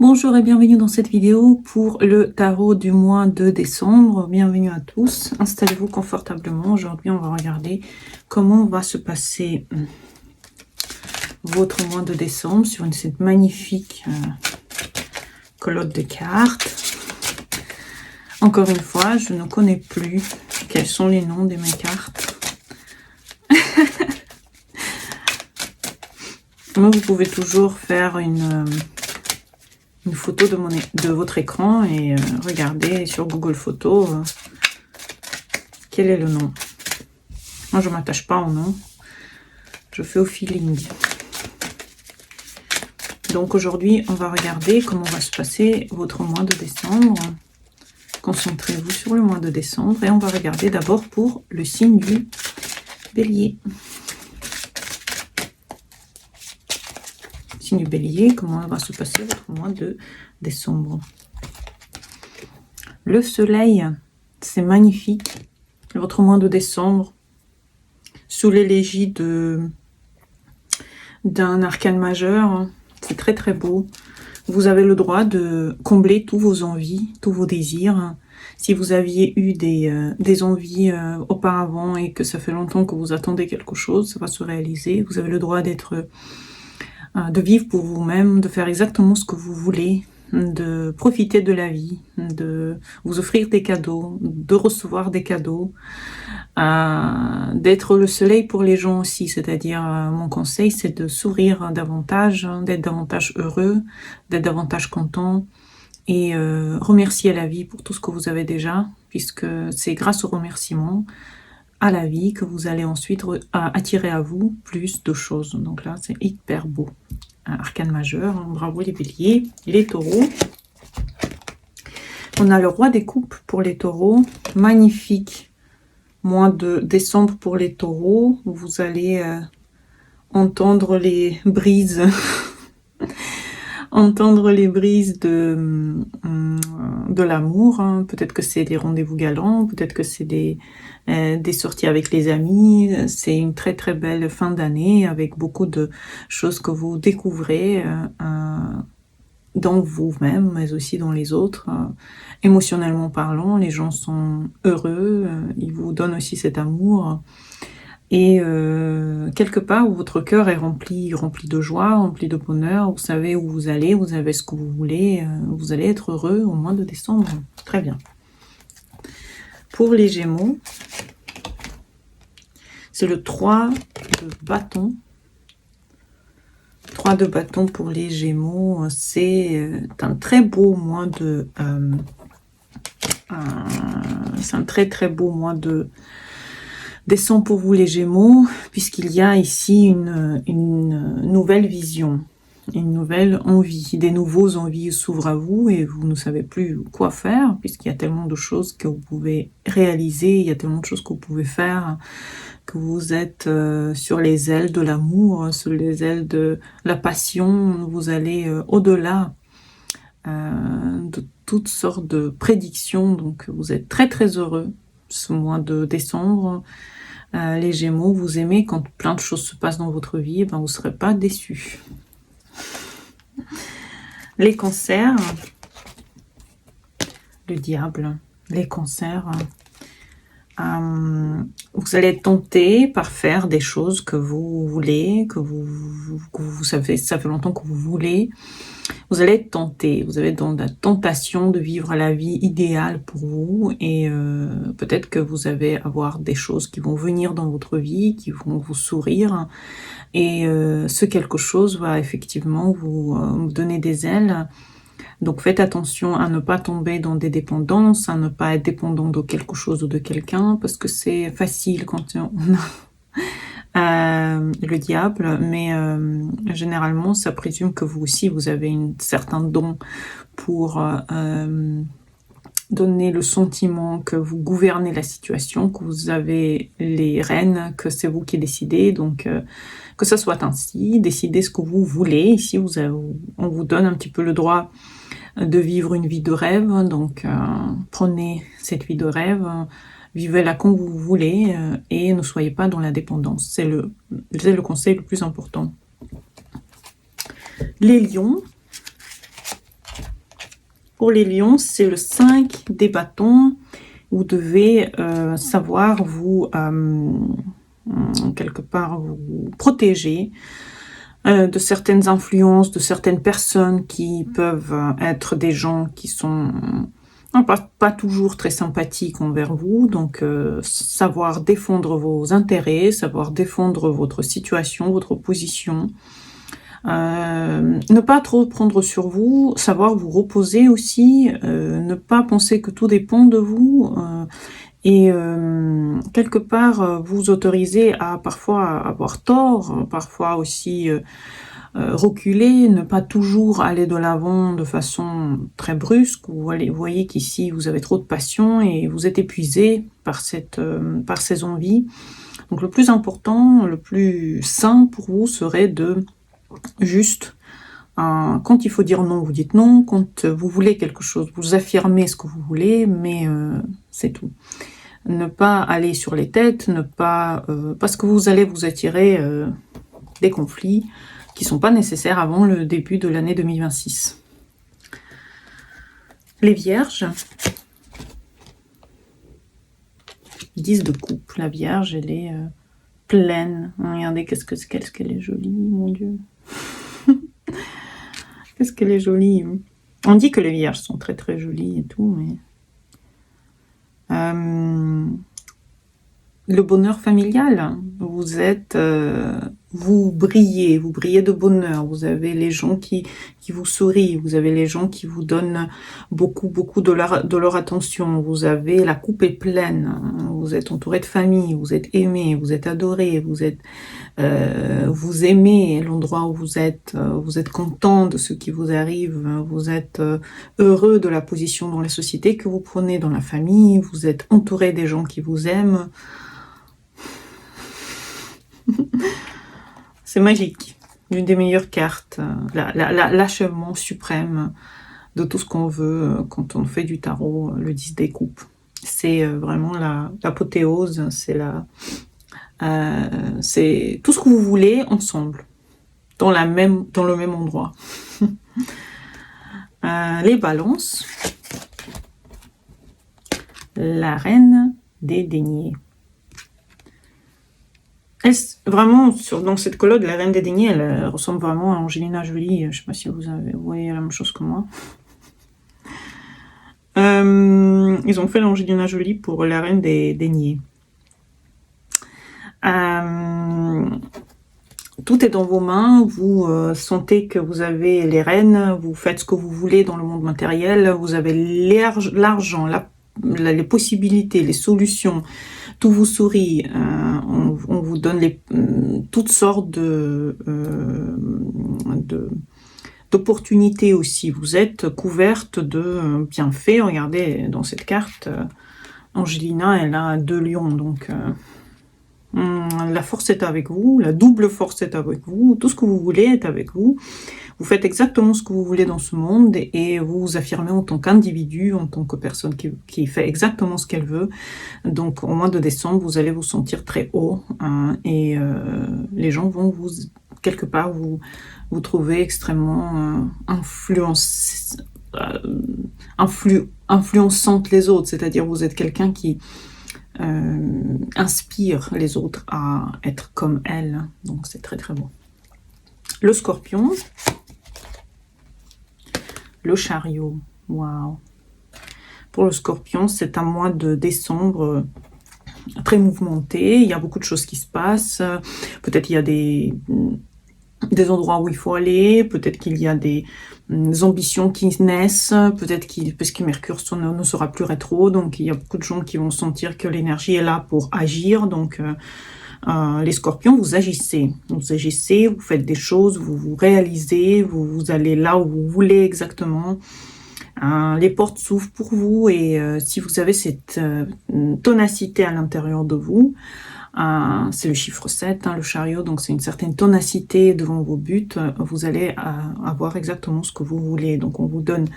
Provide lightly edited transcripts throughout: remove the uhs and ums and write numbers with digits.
Bonjour et bienvenue dans cette vidéo pour le tarot du mois de décembre. Bienvenue à tous. Installez-vous confortablement. Aujourd'hui, on va regarder comment va se passer votre mois de décembre sur cette magnifique colloque de cartes. Encore une fois, je ne connais plus quels sont les noms de mes cartes. Mais vous pouvez toujours faire une photo de votre écran et regarder sur Google Photos quel est le nom. Moi, je ne m'attache pas au nom. Je fais au feeling. Donc aujourd'hui, on va regarder comment va se passer votre mois de décembre. Concentrez-vous sur le mois de décembre et on va regarder d'abord pour le signe du Bélier. Du Bélier, comment va se passer votre mois de décembre. Le soleil, c'est magnifique. Votre mois de décembre, sous l'égide d'un arcane majeur, c'est très très beau. Vous avez le droit de combler tous vos envies, tous vos désirs. Si vous aviez eu des envies auparavant et que ça fait longtemps que vous attendez quelque chose, ça va se réaliser. Vous avez le droit de vivre pour vous-même, de faire exactement ce que vous voulez, de profiter de la vie, de vous offrir des cadeaux, de recevoir des cadeaux, d'être le soleil pour les gens aussi, c'est-à-dire mon conseil c'est de sourire davantage, d'être davantage heureux, d'être davantage content et remercier la vie pour tout ce que vous avez déjà, puisque c'est grâce au remerciement à la vie que vous allez ensuite attirer à vous plus de choses. Donc là, c'est hyper beau. Un arcane majeur, hein. Bravo les béliers, les taureaux. On a le roi des coupes pour les taureaux. Magnifique mois de décembre pour les taureaux. Vous allez entendre les brises entendre les brises de l'amour, hein. Peut-être que c'est des rendez-vous galants, peut-être que c'est des sorties avec les amis. C'est une très très belle fin d'année avec beaucoup de choses que vous découvrez dans vous-même, mais aussi dans les autres. Émotionnellement parlant, les gens sont heureux, ils vous donnent aussi cet amour. Et quelque part où votre cœur est rempli de joie, rempli de bonheur, vous savez où vous allez, vous avez ce que vous voulez, vous allez être heureux au mois de décembre. Très bien. Pour les Gémeaux, c'est le 3 de bâton. 3 de bâton pour les Gémeaux, c'est un très beau mois de... c'est un très très beau mois de décembre pour vous les Gémeaux, puisqu'il y a ici une nouvelle vision, une nouvelle envie, des nouveaux envies s'ouvrent à vous et vous ne savez plus quoi faire, puisqu'il y a tellement de choses que vous pouvez réaliser, il y a tellement de choses que vous pouvez faire, que vous êtes sur les ailes de l'amour, sur les ailes de la passion, vous allez au-delà de toutes sortes de prédictions, donc vous êtes très très heureux ce mois de décembre. Les Gémeaux, vous aimez quand plein de choses se passent dans votre vie, ben vous ne serez pas déçus. Les Cancers, le diable, les Cancers, vous allez être tenté par faire des choses que vous voulez, que vous savez, ça fait longtemps que vous voulez. Vous allez être tenté, vous avez dans la tentation de vivre la vie idéale pour vous et peut-être que vous allez avoir des choses qui vont venir dans votre vie, qui vont vous sourire et ce quelque chose va effectivement vous donner des ailes. Donc faites attention à ne pas tomber dans des dépendances, à ne pas être dépendant de quelque chose ou de quelqu'un parce que c'est facile quand on a le diable, mais généralement ça présume que vous aussi vous avez un certain don pour donner le sentiment que vous gouvernez la situation, que vous avez les rênes, que c'est vous qui décidez, donc que ça soit ainsi, décidez ce que vous voulez. Ici on vous donne un petit peu le droit de vivre une vie de rêve, donc prenez cette vie de rêve, vivez-la comme vous voulez et ne soyez pas dans la dépendance. C'est le conseil le plus important. Les lions, Pour les lions, c'est le 5 des bâtons. Vous devez savoir vous, quelque part, vous protéger de certaines influences, de certaines personnes qui peuvent être des gens qui sont pas toujours très sympathiques envers vous. Donc, savoir défendre vos intérêts, savoir défendre votre situation, votre position. Ne pas trop prendre sur vous, savoir vous reposer aussi, ne pas penser que tout dépend de vous, et quelque part vous autoriser à parfois avoir tort, parfois aussi reculer, ne pas toujours aller de l'avant de façon très brusque. Vous voyez qu'ici vous avez trop de passion et vous êtes épuisé par ces envies. Donc le plus important, le plus sain pour vous serait de juste, quand il faut dire non, vous dites non. Quand vous voulez quelque chose, vous affirmez ce que vous voulez, mais c'est tout. Ne pas aller sur les têtes, ne pas parce que vous allez vous attirer des conflits qui ne sont pas nécessaires avant le début de l'année 2026. Les vierges, 10 de coupe. La vierge, elle est pleine. Regardez qu'est-ce qu'elle est jolie, mon Dieu. Qu'est-ce qu'elle est jolie. On dit que les vierges sont très très jolies et tout, mais le bonheur familial, vous êtes, vous brillez de bonheur, vous avez les gens qui vous sourient, vous avez les gens qui vous donnent beaucoup de leur attention, vous avez, la coupe est pleine, vous êtes entouré de famille, vous êtes aimé, vous êtes adoré, vous aimez l'endroit où vous êtes content de ce qui vous arrive, vous êtes heureux de la position dans la société que vous prenez, dans la famille, vous êtes entouré des gens qui vous aiment. C'est magique, l'une des meilleures cartes, l'achèvement suprême de tout ce qu'on veut quand on fait du tarot, le 10 des coupes. C'est vraiment l'apothéose, c'est tout ce que vous voulez ensemble, dans le même endroit. Les balances, la reine des deniers. Vraiment, dans cette colonne, la reine des deniers, elle ressemble vraiment à Angelina Jolie. Je ne sais pas si vous voyez la même chose que moi. Ils ont fait l'Angelina Jolie pour la reine des deniers. Tout est dans vos mains, vous sentez que vous avez les rênes, vous faites ce que vous voulez dans le monde matériel, vous avez l'argent, les possibilités, les solutions, tout vous sourit, on vous donne toutes sortes d'opportunités aussi, vous êtes couverte de bienfaits. Regardez, dans cette carte, Angelina, elle a 2 lions, donc la force est avec vous, la double force est avec vous, tout ce que vous voulez est avec vous. Vous faites exactement ce que vous voulez dans ce monde et vous vous affirmez en tant qu'individu, en tant que personne qui fait exactement ce qu'elle veut. Donc au mois de décembre, vous allez vous sentir très haut et les gens vont quelque part vous trouver extrêmement influençante les autres, c'est-à-dire vous êtes quelqu'un qui inspire les autres à être comme elle, donc c'est très très bon. Le scorpion, le chariot, waouh. Pour le scorpion, c'est un mois de décembre très mouvementé, il y a beaucoup de choses qui se passent, peut-être il y a des endroits où il faut aller, peut-être qu'il y a des ambitions qui naissent, peut-être parce que Mercure ne sera plus rétro, donc il y a beaucoup de gens qui vont sentir que l'énergie est là pour agir. Donc les scorpions, vous agissez, vous faites des choses, vous réalisez, vous allez là où vous voulez exactement. Les portes s'ouvrent pour vous et si vous avez cette ténacité à l'intérieur de vous, c'est le chiffre 7, le chariot, donc c'est une certaine ténacité devant vos buts, vous allez avoir exactement ce que vous voulez. Donc on vous donne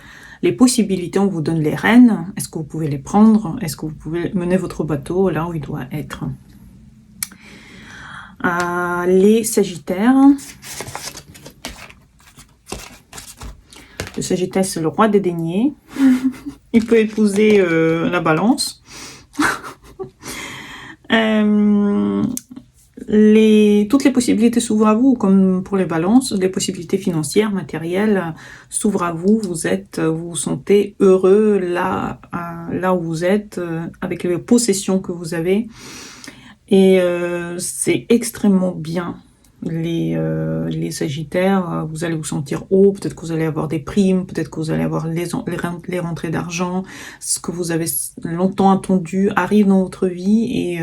les possibilités, on vous donne les rênes, est-ce que vous pouvez les prendre, est-ce que vous pouvez mener votre bateau là où il doit être. Les sagittaires, Le Sagittaire, c'est le roi des deniers. Il peut épouser la balance. Toutes les possibilités s'ouvrent à vous, comme pour les balances, les possibilités financières, matérielles s'ouvrent à vous. Vous vous sentez heureux là où vous êtes, avec les possessions que vous avez. Et c'est extrêmement bien. Les Sagittaires, vous allez vous sentir haut, peut-être que vous allez avoir des primes, peut-être que vous allez avoir les rentrées d'argent, ce que vous avez longtemps attendu arrive dans votre vie et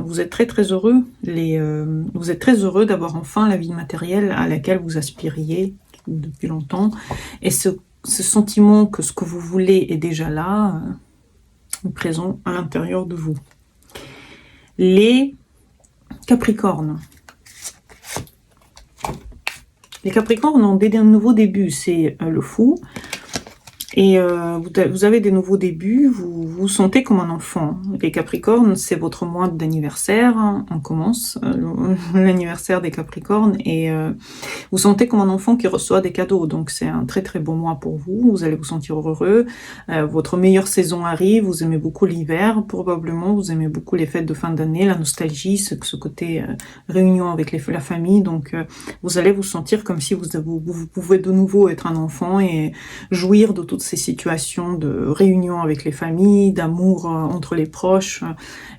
vous êtes très très heureux. Vous êtes très heureux d'avoir enfin la vie matérielle à laquelle vous aspiriez depuis longtemps. Et ce sentiment que ce que vous voulez est déjà là, présent à l'intérieur de vous. Les Capricornes. Les Capricornes ont un nouveau début, c'est le fou. Et vous avez des nouveaux débuts, vous vous sentez comme un enfant. Les Capricornes, c'est votre mois d'anniversaire, hein, on commence l'anniversaire des Capricornes, et vous sentez comme un enfant qui reçoit des cadeaux, donc c'est un très très bon mois pour vous, vous allez vous sentir heureux, votre meilleure saison arrive, vous aimez beaucoup l'hiver, probablement vous aimez beaucoup les fêtes de fin d'année, la nostalgie, ce côté réunion avec la famille, donc vous allez vous sentir comme si vous pouvez de nouveau être un enfant et jouir de toutes ces situations de réunion avec les familles, d'amour entre les proches,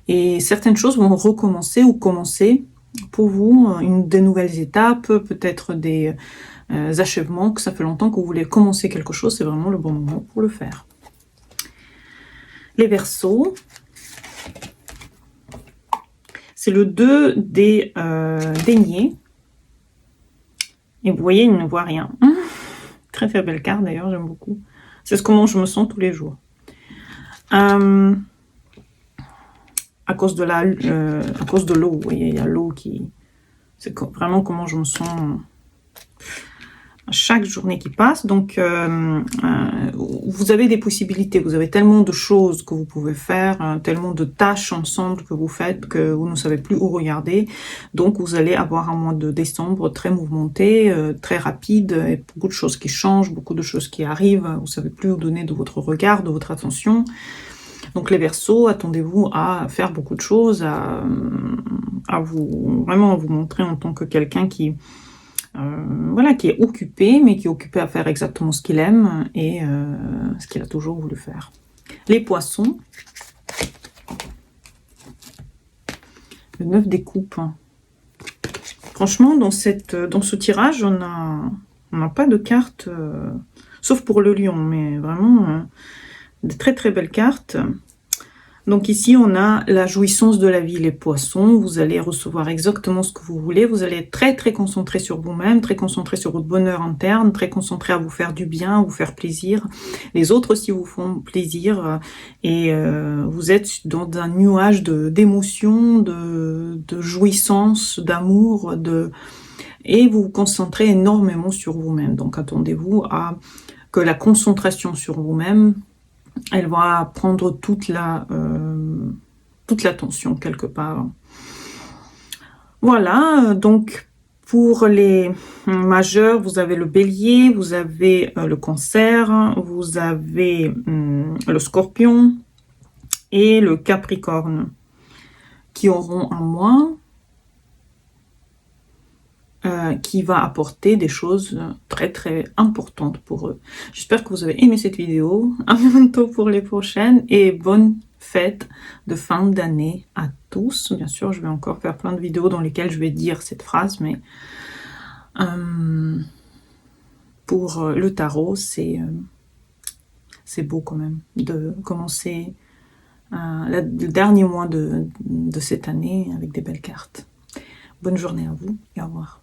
et certaines choses vont recommencer ou commencer pour vous, des nouvelles étapes, peut-être des achèvements, que ça fait longtemps que vous voulez commencer quelque chose, c'est vraiment le bon moment pour le faire. Les Verseaux, c'est le 2 des deniers, et vous voyez, il ne voit rien. Très très belle carte d'ailleurs, j'aime beaucoup. C'est comment je me sens tous les jours. À cause de l'eau, vous voyez, il y a l'eau qui... C'est vraiment comment je me sens à chaque journée qui passe. Donc, vous avez des possibilités, vous avez tellement de choses que vous pouvez faire, tellement de tâches ensemble que vous faites, que vous ne savez plus où regarder. Donc, vous allez avoir un mois de décembre très mouvementé, très rapide, et beaucoup de choses qui changent, beaucoup de choses qui arrivent. Vous ne savez plus où donner de votre regard, de votre attention. Donc, les Verseaux, attendez-vous à faire beaucoup de choses, à vraiment vous montrer en tant que quelqu'un qui... voilà, qui est occupé, mais qui est occupé à faire exactement ce qu'il aime et ce qu'il a toujours voulu faire. Les Poissons, le 9 des coupes. Franchement, dans ce tirage, on n'a pas de carte, sauf pour le lion, mais vraiment de très très belles cartes. Donc ici, on a la jouissance de la vie, les Poissons. Vous allez recevoir exactement ce que vous voulez. Vous allez être très très concentré sur vous-même, très concentré sur votre bonheur interne, très concentré à vous faire du bien, à vous faire plaisir. Les autres aussi vous font plaisir. Et vous êtes dans un nuage d'émotions, de jouissance, d'amour, et vous vous concentrez énormément sur vous-même. Donc attendez-vous à que la concentration sur vous-même, elle va prendre toute l'attention quelque part. Voilà, donc pour les majeurs, vous avez le Bélier, vous avez le Cancer, vous avez le Scorpion et le Capricorne qui auront un mois qui va apporter des choses très très importantes pour eux. J'espère que vous avez aimé cette vidéo. À bientôt pour les prochaines et bonne fête de fin d'année à tous. Bien sûr, je vais encore faire plein de vidéos dans lesquelles je vais dire cette phrase, mais pour le tarot, c'est beau quand même de commencer le dernier mois de cette année avec des belles cartes. Bonne journée à vous et au revoir.